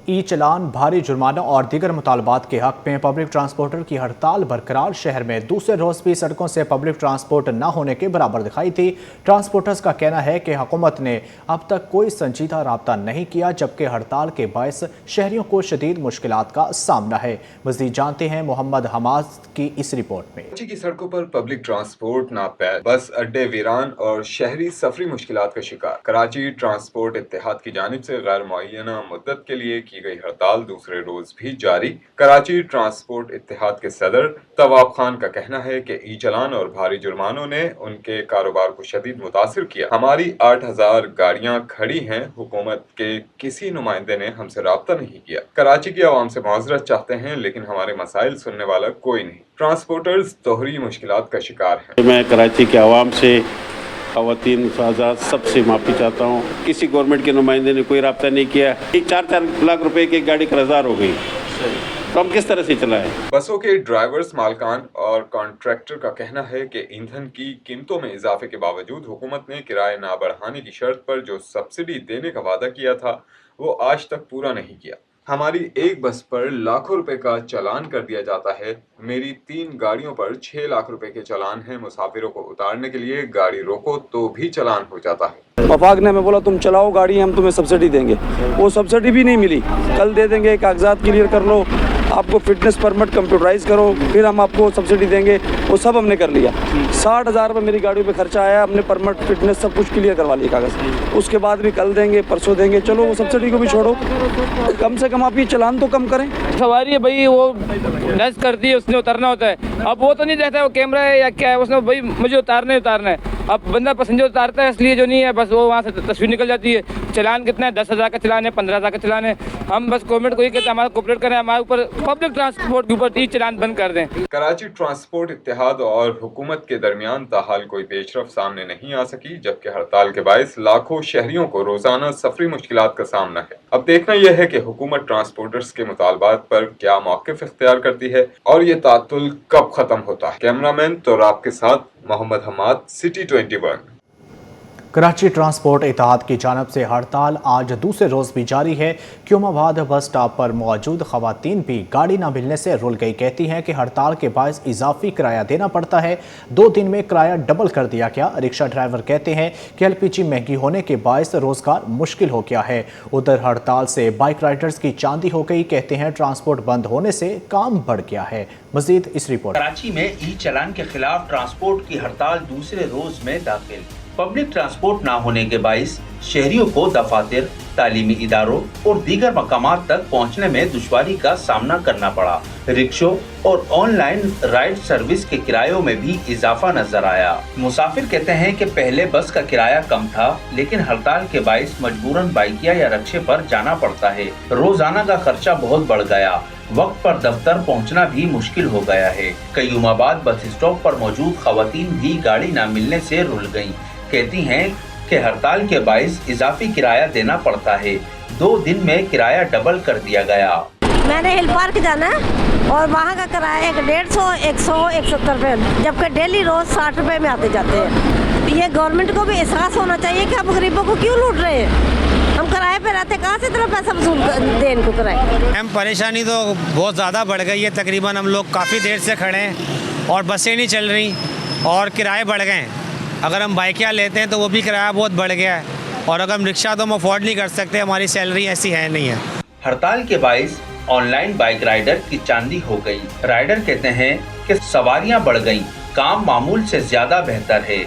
ई चलान, भारी जुर्माना और दीगर मुतालबात के हक में पब्लिक ट्रांसपोर्टर की हड़ताल बरकरार। शहर में दूसरे रोज भी सड़कों से पब्लिक ट्रांसपोर्ट न होने के बराबर दिखाई थी। ट्रांसपोर्टर्स का कहना है कि हुकूमत ने अब तक कोई संजीदा राब्ता नहीं किया, जबकि हड़ताल के बायस शहरियों को शदीद मुश्किलात का सामना है। मज़ीद जानते हैं मोहम्मद हमाद की इस रिपोर्ट में। कराची की सड़कों पर पब्लिक ट्रांसपोर्ट नापैद, बस अड्डे वीरान और शहरी सफरी मुश्किलात का शिकार। कराची ट्रांसपोर्ट इत्तेहाद की जानिब से गैर मुअय्यना मुद्दत के लिए की गई हड़ताल दूसरे रोज भी जारी। कराची ट्रांसपोर्ट इत्तेहाद के सदर तवाब खान का कहना है कि ई चलान और भारी जुर्मानों ने उनके कारोबार को शदीद मुतासिर किया। हमारी 8000 गाड़ियां खड़ी हैं, हुकूमत के किसी नुमाइंदे ने हमसे राब्ता नहीं किया। कराची की आवाम से माजरत चाहते हैं, लेकिन हमारे मसाइल सुनने वाला कोई नहीं। ट्रांसपोर्टर्स दोहरी मुश्किलात का शिकार हैं। मैं कराची के आवाम से, ख़वातीन, आज़ाद सबसे माफ़ी चाहता हूँ। किसी गवर्नमेंट के नुमाइंदे ने कोई रब्ता नहीं किया। 4-4 लाख रुपए की गाड़ी कर्जदार हो गई, तो हम किस तरह से चलाएं? बसों के ड्राइवर्स, मालकान और कॉन्ट्रैक्टर का कहना है कि ईंधन की कीमतों में इजाफे के बावजूद हुकूमत ने किराए ना बढ़ाने की शर्त पर जो सब्सिडी देने का वादा किया था, वो आज तक पूरा नहीं किया। हमारी एक बस पर लाखों रुपए का चालान कर दिया जाता है। मेरी 3 गाड़ियों पर 6 लाख रुपए के चालान हैं। मुसाफिरों को उतारने के लिए गाड़ी रोको तो भी चालान हो जाता है। वफाक ने हमें बोला तुम चलाओ गाड़ी, हम तुम्हें सब्सिडी देंगे। वो सब्सिडी भी नहीं मिली। कल दे देंगे, कागजात क्लियर कर लो, आपको फिटनेस परमिट कंप्यूटराइज करो, फिर हम आपको सब्सिडी देंगे। वो सब हमने कर लिया। 60,000 रुपये मेरी गाड़ी पे खर्चा आया। हमने परमिट, फिटनेस सब कुछ क्लियर करवा लिया कागज़। उसके बाद भी कल देंगे, परसों देंगे। चलो वो सब्सिडी को भी छोड़ो, कम से कम आप ये चलान तो कम करें। सवारी है भाई, वो डस्ट करती है, उसने उतरना होता है। अब वो तो नहीं देखता है वो कैमरा है या क्या है, उसने भाई मुझे उतारना है। अब बंदा पैसेंजर उतारता है, इसलिए जो नहीं है बस वो वहाँ से तस्वीर निकल जाती है। चलान कितना है? 10,000 का चलान है, 15,000 का चलान है। हम बस गवर्नमेंट को ये कहते हैं हमारा कोऑपरेट करें, हमारे ऊपर पब्लिक ट्रांसपोर्ट के ऊपर ई चलान बंद कर दें। कराची ट्रांसपोर्ट इत्तेहाद और हुकूमत के दरमियान ताहाल कोई पेशरफ सामने नहीं आ सकी, जबकि हड़ताल के बायस लाखों शहरियों को रोजाना सफरी मुश्किलात का सामना है। अब देखना यह है कि हुकूमत ट्रांसपोर्टर्स के मुतालबात पर क्या मौक़िफ़ इख्तियार करती है और ये तातुल कब खत्म होता है। कैमरामैन तोराब के साथ मोहम्मद हमाद, सिटी 21। कराची ट्रांसपोर्ट इत्तेहाद की जानिब से हड़ताल आज दूसरे रोज़ भी जारी है। क्यूमाबाद बस स्टॉप पर मौजूद ख़वातीन भी गाड़ी न मिलने से रुल गई। कहती हैं कि हड़ताल के बायस इजाफी किराया देना पड़ता है। 2 दिन में किराया डबल कर दिया गया। रिक्शा ड्राइवर कहते हैं कि LPG महंगी होने के बायस रोज़गार मुश्किल हो गया है। उधर हड़ताल से बाइक राइडर्स की चांदी हो गई। कहते हैं ट्रांसपोर्ट बंद होने से काम बढ़ गया है। मज़ीद इस रिपोर्ट। कराची में ई चलान के खिलाफ ट्रांसपोर्ट की हड़ताल दूसरे रोज में दाखिल। पब्लिक ट्रांसपोर्ट ना होने के बाइस शहरियों को दफातर, तालीमी इदारों और दीगर मकामात तक पहुंचने में दुश्वारी का सामना करना पड़ा। रिक्शों और ऑनलाइन राइड सर्विस के किरायों में भी इजाफा नजर आया। मुसाफिर कहते हैं कि पहले बस का किराया कम था, लेकिन हड़ताल के बाइस मजबूरन बाइकिया या रिक्शे पर जाना पड़ता है। रोजाना का खर्चा बहुत बढ़ गया। वक्त पर दफ्तर पहुंचना भी मुश्किल हो गया है। कयूमाबाद बस स्टॉप पर मौजूद खवातीन भी गाड़ी न मिलने से रुल गयी। कहती हैं कि हड़ताल के बाइस इजाफी किराया देना पड़ता है। 2 दिन में किराया डबल कर दिया गया। मैंने हिल पार्क जाना है और वहाँ का किराया 150, 100, 170 रुपये, जबकि डेली रोज 60 रुपये में आते जाते हैं। ये गवर्नमेंट को भी एहसास होना चाहिए कि आप गरीबों को क्यों लूट रहे हैं। हम किराए पे रहते, कहाँ से इतना पैसा वसूल दें इनको किराए। हम परेशानी तो बहुत ज़्यादा बढ़ गई है। तकरीबन हम लोग काफ़ी देर से खड़े हैं और बसें नहीं चल रही और किराए बढ़ गए हैं। अगर हम बाइकियाँ लेते हैं तो वो भी किराया बहुत बढ़ गया है, और अगर हम रिक्शा तो हम अफोर्ड नहीं कर सकते, हमारी सैलरी ऐसी है नहीं है। हड़ताल के बाइस ऑनलाइन बाइक राइडर की चांदी हो गई। राइडर कहते हैं कि सवारियां बढ़ गईं, काम मामूल से ज्यादा बेहतर है।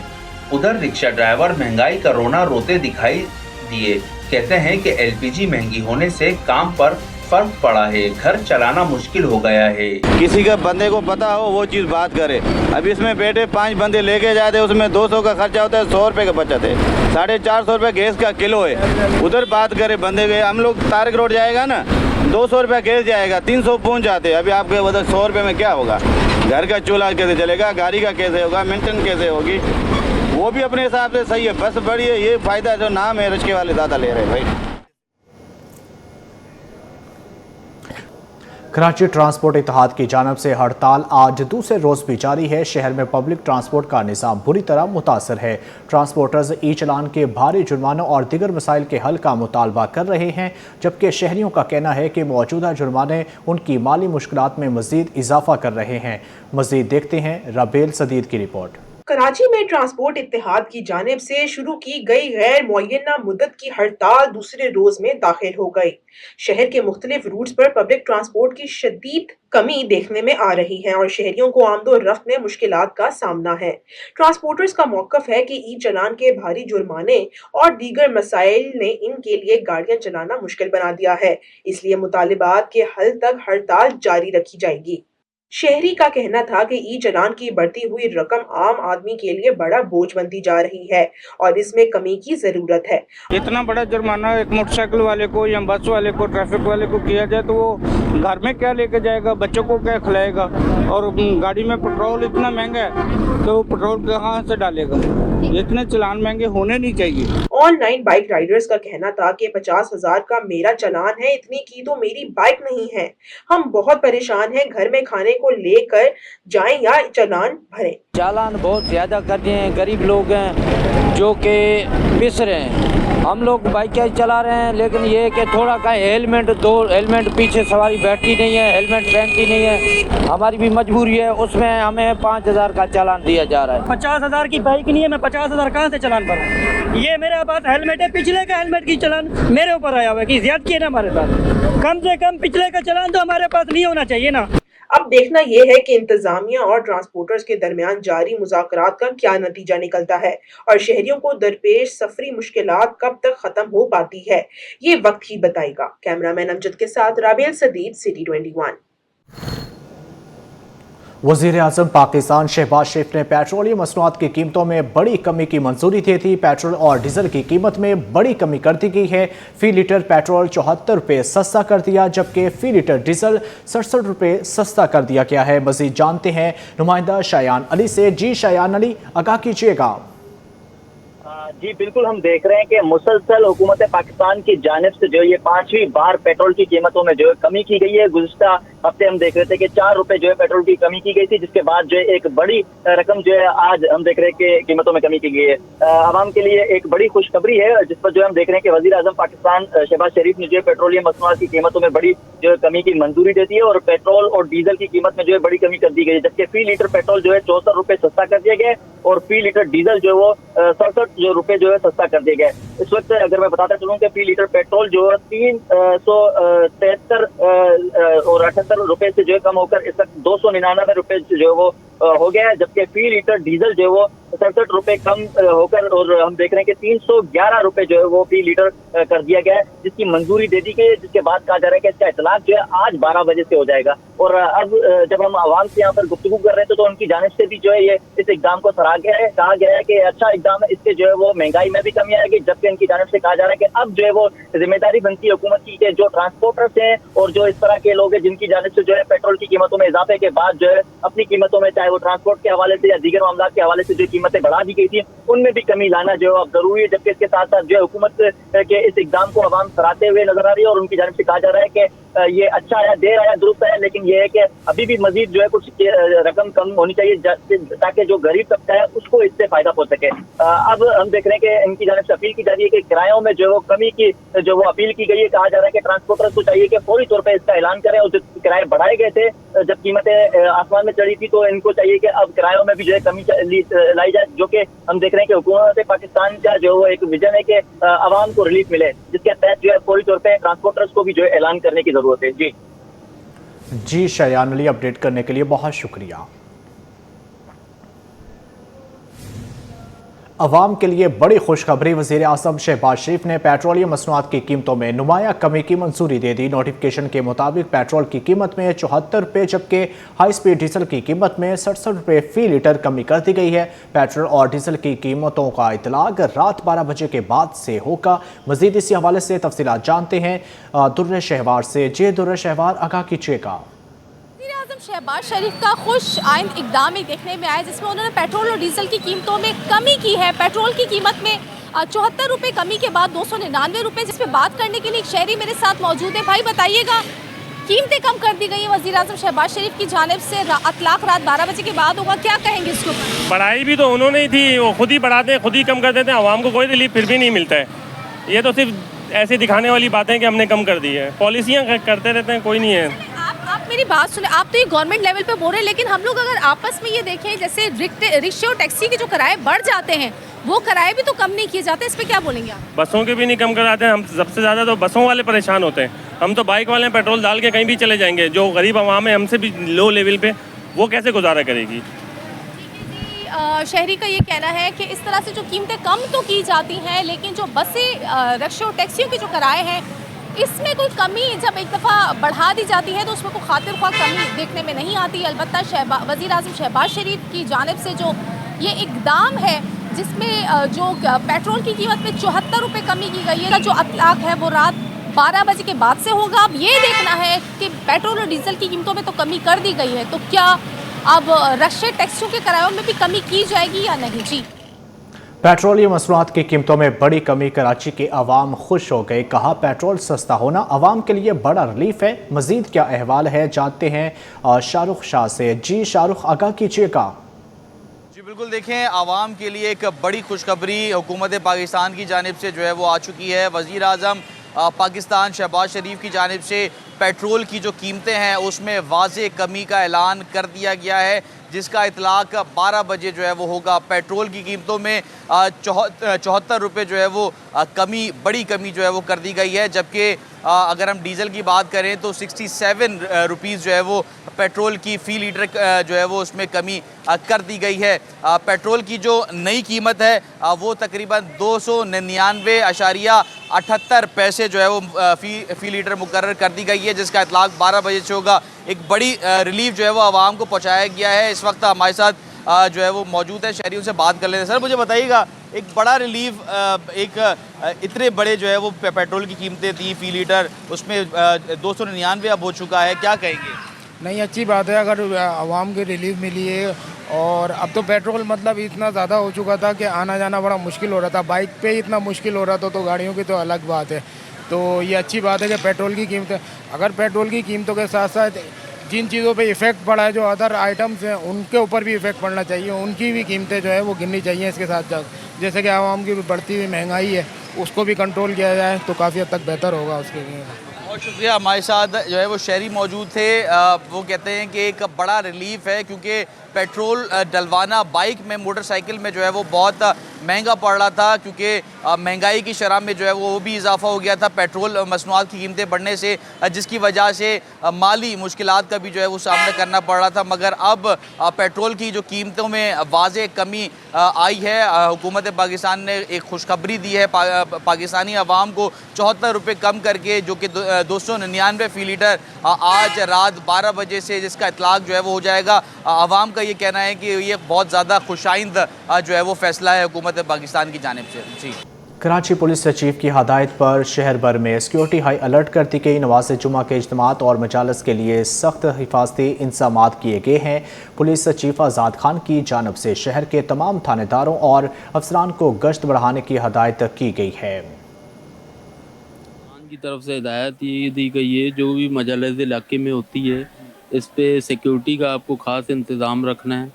उधर रिक्शा ड्राइवर महंगाई का रोना रोते दिखाई दिए। कहते हैं कि LPG महंगी होने से काम पर फर्क पड़ा है, घर चलाना मुश्किल हो गया है। किसी का बंदे को पता हो वो चीज़ बात करे। अब इसमें बैठे 5 बंदे लेके जाते, उसमें 200 का खर्चा होता है, 100 रुपये का बचत है। 450 रुपये गैस का किलो है। उधर बात करे बंदे के, हम लोग तारक रोड जाएगा ना, 200 रुपये गैस जाएगा, 300 पहुँच जाते। अभी आपके उधर 100 रुपये में क्या होगा? घर का चूल्हा कैसे चलेगा, गाड़ी का कैसे होगा, मेंटेन कैसे होगी? वो भी अपने हिसाब से सही है। बस बड़ी है, ये फ़ायदा जो नाम है रिक्शे वाले ज़्यादा ले रहे हैं भाई। कराची ट्रांसपोर्ट इत्तेहाद की जानिब से हड़ताल आज दूसरे रोज़ भी जारी है। शहर में पब्लिक ट्रांसपोर्ट का निज़ाम बुरी तरह मुतासर है। ट्रांसपोर्टर्स ई चलान के भारी जुर्मानों और दीगर मसाइल के हल का मुतालबा कर रहे हैं, जबकि शहरियों का कहना है कि मौजूदा जुर्माने उनकी माली मुश्किलात में मज़ीद इजाफा कर रहे हैं। मज़ीद देखते हैं राबेल सदीद की रिपोर्ट। कराची में ट्रांसपोर्ट इत्तेहाद की जानिब से शुरू की गई गैर मुअय्यना मुद्दत की हड़ताल दूसरे रोज में दाखिल हो गई। शहर के मुख्तलिफ रूट्स पर पब्लिक ट्रांसपोर्ट की शदीद कमी देखने में आ रही है और शहरियों को आमदोरफ्त में मुश्किलात का सामना है। ट्रांसपोर्टर्स का मौक़िफ़ है कि ई चलान के भारी जुर्माने और दीगर मसाइल ने इनके लिए गाड़ियां चलाना मुश्किल बना दिया है, इसलिए मुतालिबात के हल तक हड़ताल जारी रखी जाएगी। शहरी का कहना था कि ई चलान की बढ़ती हुई रकम आम आदमी के लिए बड़ा बोझ बनती जा रही है और इसमें कमी की जरूरत है। इतना बड़ा जुर्माना एक मोटरसाइकिल वाले को या बस वाले को, ट्रैफिक वाले को किया जाए तो वो घर में क्या लेके जाएगा, बच्चों को क्या खिलाएगा, और गाड़ी में पेट्रोल इतना महंगा है तो पेट्रोल कहाँ से डालेगा। इतने चलान महंगे होने नहीं चाहिए। ऑनलाइन बाइक राइडर्स का कहना था कि 50,000 का मेरा चलान है, इतनी की तो मेरी बाइक नहीं है। हम बहुत परेशान हैं, घर में खाने को लेकर जाएं या चलान भरें। चालान बहुत ज्यादा कर दिए हैं, गरीब लोग हैं जो कि पिस रहे हैं। हम लोग बाइक चला रहे हैं, लेकिन ये है कि थोड़ा का हेलमेट, दो हेलमेट पीछे सवारी बैठती नहीं है, हेलमेट पहनती नहीं है, हमारी भी मजबूरी है। उसमें हमें 5,000 का चालान दिया जा रहा है। 50,000 की बाइक नहीं है, मैं 50,000 कहाँ से चालान भरूं? ये मेरे पास हेलमेट है, पिछले का हेलमेट की चालान मेरे ऊपर आया हुआ है कि ज्यादती है ना हमारे पास। कम से कम पिछले का चालान तो हमारे पास नहीं होना चाहिए ना। अब देखना यह है कि इंतजामिया और ट्रांसपोर्टर्स के दरमियान जारी मुज़ाकरात का क्या नतीजा निकलता है और शहरियों को दरपेश सफरी मुश्किलात कब तक खत्म हो पाती है, ये वक्त ही बताएगा। कैमरामैन अमजद के साथ राबेल सदीद, सिटी 21। वज़ीर-ए-आज़म पाकिस्तान शहबाज शरीफ ने पेट्रोलियम मसनूआत की कीमतों में बड़ी कमी की मंजूरी दी थी। पेट्रोल और डीजल की कीमत में बड़ी कमी कर दी गई है। फी लीटर पेट्रोल 74 रुपये सस्ता कर दिया, जबकि फी लीटर डीजल 67 रुपये सस्ता कर दिया गया है। मज़ीद जानते हैं नुमाइंदा शायान अली से। जी शायान अली, आगाह कीजिएगा। जी बिल्कुल, हम देख रहे हैं कि मुसलसल हुकूमत पाकिस्तान की जानिब से जो ये 5वीं बार पेट्रोल की कीमतों में जो है कमी की गई है। गुज़िश्ता हफ्ते हम देख रहे थे कि 4 रुपए जो है पेट्रोल की कमी की गई थी, जिसके बाद जो है एक बड़ी रकम जो है आज हम देख रहे हैं कि कीमतों में कमी की गई है। आवाम के लिए एक बड़ी खुशखबरी है, जिस पर जो हम देख रहे हैं कि वज़ीर-ए-आज़म पाकिस्तान शहबाज शरीफ ने जो है पेट्रोलियम मसनूआत की कीमतों में बड़ी जो है कमी की मंजूरी दे दी है और पेट्रोल और डीजल की कीमत में जो है बड़ी कमी कर दी गई है। जबकि फी लीटर पेट्रोल जो है 74 रुपये सस्ता कर दिया गया है और फी लीटर डीजल जो है वो 67 रुपये जो है सस्ता कर दिया गया है। इस वक्त अगर मैं बताता चलूँ कि फी लीटर पेट्रोल जो है 373 और 78 रुपए से जो है कम होकर इस वक्त 299 रुपए जो है वो हो गया है, जबकि फी लीटर डीजल जो है वो 67 रुपए कम होकर और हम देख रहे हैं कि 311 रुपए जो है वो फी लीटर कर दिया गया है, जिसकी मंजूरी दे दी गई है। जिसके बाद कहा जा रहा है कि इसका इतलाक जो है आज 12 बजे से हो जाएगा। और अब जब हम आवाम से यहाँ पर गुफ्तगू कर रहे थे तो उनकी जानिब से भी जो है ये इस इक़दाम को सराहा गया है, कहा गया है कि अच्छा इक़दाम है, इससे जो है वो महंगाई में भी कमी आएगी। जबकि इनकी जानिब से कहा जा रहा है कि अब जो है वो जिम्मेदारी बनती है हुकूमत की कि जो ट्रांसपोर्टर्स हैं और जो इस तरह के लोग हैं जिनकी जानिब से जो है पेट्रोल की कीमतों में इजाफे के बाद जो है अपनी कीमतों में, चाहे वो ट्रांसपोर्ट के हवाले से या दीगर मामला के हवाले से जो कीमतें बढ़ा दी गई थी, उनमें भी कमी लाना जो है अब जरूरी है। जबकि इसके साथ साथ जो है हुकूमत के इस इक़दाम को आवाम सराहते हुए नजर आ रही है और उनकी जानिब से कहा जा रहा है कि ये अच्छा है, देर आया दुरुस्त है, लेकिन ये है कि अभी भी मजीद जो है कुछ रकम कम होनी चाहिए ताकि जो गरीब तबका है उसको इससे फायदा पहुंच सके। अब हम देख रहे हैं कि इनकी जानिब से अपील की जा रही है कि किरायों में जो कमी की जो वो अपील की गई है। कहा जा रहा है कि ट्रांसपोर्टर्स को चाहिए कि फौरी तौर पर इसका ऐलान करें और जो किराए बढ़ाए गए थे जब कीमतें आसमान में चढ़ी थी, तो इनको चाहिए कि अब किरायों में भी जो है कमी लाई जाए, जो कि हम देख रहे हैं कि हुकूमत पाकिस्तान का जो एक विजन है कि आवाम को रिलीफ मिले, जिसके तहत जो है फौरी तौर पर ट्रांसपोर्टर्स को भी जो है ऐलान करने की जरूरत है। जी शायान अली, अपडेट करने के लिए बहुत शुक्रिया। अवाम के लिए बड़ी खुशखबरी, वज़ीर-ए-आज़म शहबाज शरीफ ने पेट्रोलियम मसनूआत की कीमतों में नुमाया कमी की मंजूरी दे दी। नोटिफिकेशन के मुताबिक पेट्रोल की कीमत में 74 रुपये, जबकि हाई स्पीड डीजल की कीमत में 67 रुपये फी लीटर कमी कर दी गई है। पेट्रोल और डीजल की कीमतों का इतलाक रात 12 बजे के बाद से होगा। मजीद इसी हवाले से तफसीलात जानते हैं दुर्र शहवार से। जे दुर्र शहवार, आगाह कीजिएगा। शहबाज शरीफ का खुश आइंद इक़दाम देखने में आया, जिसमें उन्होंने पेट्रोल और डीजल की कीमतों में कमी की है। पेट्रोल की कीमत में 74 रुपये कमी के बाद 299 रुपये, जिस पे बात करने के लिए एक शहरी मेरे साथ मौजूद है। भाई बताइएगा कीमतें कम कर दी गई है वज़ीर आज़म शहबाज शरीफ की जानिब से। इतलाक़ रात 12 बजे के बाद होगा, क्या कहेंगे इसके ऊपर? बढ़ाई भी तो उन्होंने ही थी, वो खुद ही बढ़ाते हैं, खुद ही कम कर देते हैं, आवाम को कोई रिलीफ फिर भी नहीं मिलता है। ये तो सिर्फ ऐसे दिखाने वाली बातें कि हमने कम कर दी है, पॉलिसियाँ करते रहते हैं, कोई नहीं है। आप मेरी बात सुने, आप तो ये गवर्नमेंट लेवल पे बोल रहे हैं, लेकिन हम लोग अगर आपस में ये देखें, जैसे रिक्शे और टैक्सी के जो किराए बढ़ जाते हैं, वो किराए भी तो कम नहीं किए जाते, इस पे क्या बोलेंगे आप? बसों के भी नहीं कम कराते हैं। हम सबसे ज़्यादा तो बसों वाले परेशान होते हैं। हम तो बाइक वाले पेट्रोल डाल के कहीं भी चले जाएंगे। जो गरीब आवाम है हमसे भी लो लेवल पे, वो कैसे गुजारा करेगी? शहरी का ये कहना है कि इस तरह से जो कीमतें कम तो की जाती हैं, लेकिन जो बसें, रिक्शे और टैक्सियों के जो किराए हैं, इसमें कोई कमी जब एक दफ़ा बढ़ा दी जाती है तो उसमें कोई खातिर ख्वाह कमी देखने में नहीं आती। अलबत्ता वज़ीर आज़म शहबाज शरीफ की जानिब से जो ये इक़दाम है, जिसमें जो पेट्रोल की कीमत में 74 रुपये कमी की गई है, जो इतलाक़ है वो रात 12 बजे के बाद से होगा। अब ये देखना है कि पेट्रोल और डीजल की कीमतों में तो कमी कर दी गई है, तो क्या अब रिक्शे टैक्सियों के किरायों में भी कमी की जाएगी या नहीं? जी, पेट्रोलियम मसनूआत की कीमतों में बड़ी कमी, कराची के अवाम खुश हो गए। कहा पेट्रोल सस्ता होना अवाम के लिए बड़ा रिलीफ है। मजीद क्या अहवाल है जानते हैं शाहरुख शाह से। जी शाहरुख, आगाह कीजिएगा। जी बिल्कुल, देखें आवाम के लिए एक बड़ी खुशखबरी हुकूमत पाकिस्तान की जानिब से जो है वो आ चुकी है। वज़ीर आज़म पाकिस्तान शहबाज शरीफ की जानिब से पेट्रोल की जो कीमतें हैं उसमें वाज़े कमी का ऐलान कर दिया गया है, जिसका इतलाक़ 12 बजे जो है वो होगा। पेट्रोल की कीमतों में 74 रुपये जो है वो कमी, बड़ी कमी जो है वो कर दी गई है। जबकि अगर हम डीज़ल की बात करें तो 67 रुपीज़ जो है वो पेट्रोल की फ़ी लीटर जो है वो उसमें कमी कर दी गई है। पेट्रोल की जो नई कीमत है वो तकरीबन 299.78 पैसे जो है वो फ़ी लीटर मुकर्रर कर दी गई है, जिसका इतलाक़ 12 बजे से होगा। एक बड़ी रिलीफ जो है वो आवाम को पहुँचाया गया है। इस वक्त हमारे साथ जो है वो मौजूद है, शहरियों से बात कर लेते हैं। सर मुझे बताइएगा, एक बड़ा रिलीफ, एक इतने बड़े जो है वो पेट्रोल की कीमतें थी फ़ी लीटर, उसमें 299 अब हो चुका है, क्या कहेंगे? नहीं, अच्छी बात है अगर आवाम की रिलीफ मिली है। और अब तो पेट्रोल मतलब इतना ज़्यादा हो चुका था कि आना जाना बड़ा मुश्किल हो रहा था, बाइक पे ही इतना मुश्किल हो रहा था, तो गाड़ियों की तो अलग बात है। तो ये अच्छी बात है कि पेट्रोल की कीमतें, अगर पेट्रोल की कीमतों के साथ साथ जिन चीज़ों पे इफ़ेक्ट पड़ा है, जो अदर आइटम्स हैं उनके ऊपर भी इफ़ेक्ट पड़ना चाहिए, उनकी भी कीमतें जो है वो गिननी चाहिए इसके साथ साथ। जैसे कि आवाम की बढ़ती हुई महंगाई है, उसको भी कंट्रोल किया जाए तो काफ़ी हद तक बेहतर होगा उसके लिए। बहुत शुक्रिया। हमारे साथ जो है वो शहरी मौजूद थे, वो कहते हैं कि एक बड़ा रिलीफ है क्योंकि पेट्रोल डलवाना बाइक में, मोटरसाइकिल में जो है वो बहुत महंगा पड़ रहा था, क्योंकि महंगाई की शरह में जो है वो भी इजाफा हो गया था पेट्रोल मसनूआत की कीमतें बढ़ने से, जिसकी वजह से माली मुश्किलात का भी जो है वो सामना करना पड़ रहा था। मगर अब पेट्रोल की जो कीमतों में वाज़े कमी आई है, हुकूमत पाकिस्तान ने एक खुशखबरी दी है पाकिस्तानी अवाम को 74 रुपये कम करके, जो कि 299 फ़ी लीटर आज रात 12 बजे से जिसका इतलाक़ जो है वो हो जाएगा। अवाम का ये कहना है कि ये बहुत ज़्यादा खुशाइंद जो है वो फ़ैसला है हुकूमत पाकिस्तान की जानिब से। जी, कराची पुलिस सचिव की हदायत पर शहर भर में सिक्योरिटी हाई अलर्ट कर दी गई। नवाज़ जुमा के इज्तिमात और मजालस के लिए सख्त हिफाजती इंतजाम किए गए हैं। पुलिस सचिव आज़ाद खान की जानिब से शहर के तमाम थानेदारों और अफसरान को गश्त बढ़ाने की हदायत की गई है। की तरफ से हिदायत ये दी गई है, जो भी मजालस इलाके में होती है इस पे सिक्योरिटी का आपको ख़ास इंतज़ाम रखना है।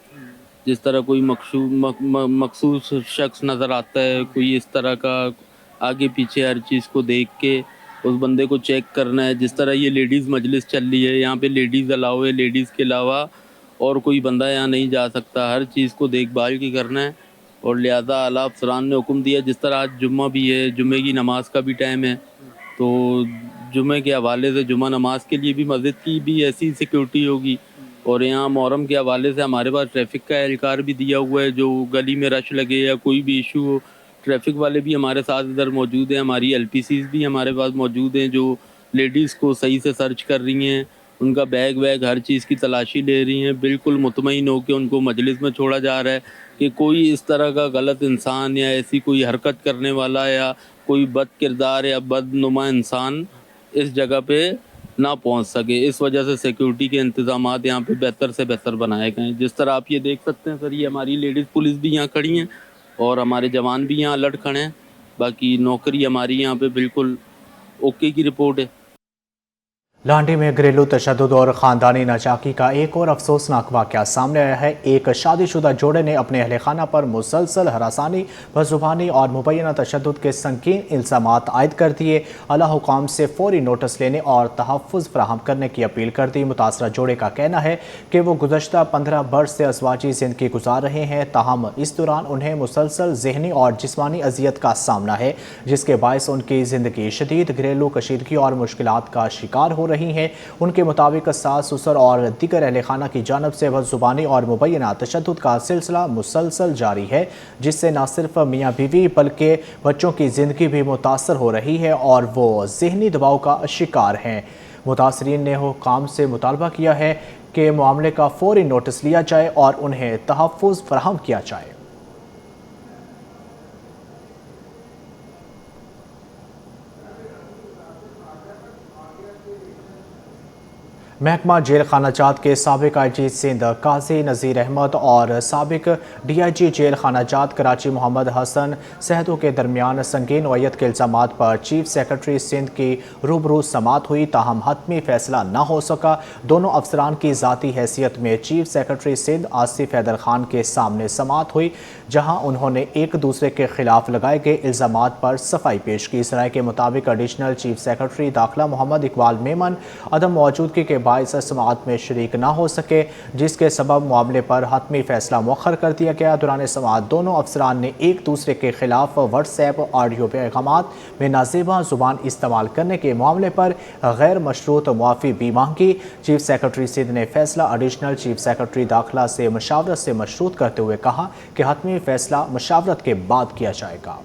जिस तरह कोई मखसूस शख्स नज़र आता है, कोई इस तरह का आगे पीछे हर चीज़ को देख के उस बंदे को चेक करना है। जिस तरह ये लेडीज़ मजलिस चल रही है, यहाँ पे लेडीज़ अलाउ है, लेडीज़ के अलावा और कोई बंदा यहाँ नहीं जा सकता। हर चीज़ को देखभाल की करना है और लिहाजा आला अफसरान ने हुक्म दिया। जिस तरह आज जुम्मा भी है, जुम्मे की नमाज का भी टाइम है, तो जुम्मे के हवाले से जुम्मा नमाज के लिए भी मस्जिद की भी ऐसी सिक्योरिटी होगी। और यहाँ मुहर्रम के हवाले से हमारे पास ट्रैफिक का एहलकार भी दिया हुआ है, जो गली में रश लगे या कोई भी इशू हो, ट्रैफिक वाले भी हमारे साथ इधर मौजूद हैं। हमारी LPCs भी हमारे पास मौजूद हैं, जो लेडीज़ को सही से सर्च कर रही हैं, उनका बैग वैग हर चीज़ की तलाशी ले रही हैं। बिल्कुल मुतमईन हो के उनको मजलिस में छोड़ा जा रहा है कि कोई इस तरह का गलत इंसान या ऐसी कोई हरकत करने वाला या कोई बद किरदार या बदनुमा इंसान इस जगह पे ना पहुंच सके। इस वजह से सिक्योरिटी के इंतजामात यहाँ पे बेहतर से बेहतर बनाए गए हैं। जिस तरह आप ये देख सकते हैं सर, ये हमारी लेडीज़ पुलिस भी यहाँ खड़ी हैं और हमारे जवान भी यहाँ अलर्ट खड़े हैं। बाकी नौकरी हमारी यहाँ पे बिल्कुल ओके की रिपोर्ट है। लांडी में घरेलू तशद्दुद और ख़ानदानी नाचाकी का एक और अफसोसनाक वाक़या सामने आया है। एक शादीशुदा जोड़े ने अपने अहले खाना पर मुसलसल हरासानी, बज़ुबानी और मुबैना तशद्दुद के संगीन इल्ज़ामात आयद कर दिए। आला हुकाम से फौरी नोटिस लेने और तहफ़्फ़ुज़ फराहम करने की अपील कर दी। मुतासरा जोड़े का कहना है कि वो गुज़श्ता 15 बरस से अज़वाजी ज़िंदगी गुजार रहे हैं, ताहम इस दौरान उन्हें मुसलसल ज़हनी और जिस्मानी अजियत का सामना है, जिसके बायस उनकी ज़िंदगी शदीद घरेलू कशीदगी और मुश्किलात का शिकार हो रही हैं। उनके मुताबिक सास ससुर और दीगर अहले खाना की जानब से बदजुबानी और मुबैना तशद्दुद का सिलसिला मुसलसल जारी है, जिससे न सिर्फ मियाँ बीवी बल्कि बच्चों की ज़िंदगी भी मुतासर हो रही है और वो ज़हनी दबाव का शिकार हैं। मुतासरीन ने हुकाम से मुतालबा किया है कि मामले का फौरी नोटिस लिया जाए और उन्हें तहफ़्फ़ुज़ फराहम किया जाए। महकमा जेल खानाजात के साबिक IG सिंध काजी नज़ीर अहमद और साबिक DIG जेल खानाजात कराची मोहम्मद हसन सहदों के दरमियान संगीन नौयत के इल्ज़ामात पर चीफ सेक्रेटरी सिंध की रूबरू समात हुई, ताहम हतमी फैसला न हो सका। दोनों अफसरान की ज़ाती हैसियत में चीफ सेक्रेटरी सिंध आसिफ हैदर खान के सामने समात हुई, जहाँ उन्होंने एक दूसरे के खिलाफ लगाए गए इल्ज़ामात पर सफाई पेश की। इस राय के मुताबिक एडिशनल चीफ सेक्रेटरी दाखिला मोहम्मद इकबाल मेमन अदम मौजूदगी के बाइस समाअत में शरीक ना हो सके, जिसके सबब मामले पर हतमी फैसला मुअख्खर कर दिया गया। दौरान समाअत दोनों अफसरान ने एक दूसरे के खिलाफ व्हाट्सएप ऑडियो पैगामात में नाजेबा जुबान इस्तेमाल करने के मामले पर गैर मशरूत मुआफ़ी भी मांगी। चीफ सेक्रेटरी सिंध ने फैसला एडिशनल चीफ सेक्रेटरी दाखिला से मशावरत से मशरूत करते हुए कहा कि हतमी फैसला मशावरत के बाद किया जाएगा।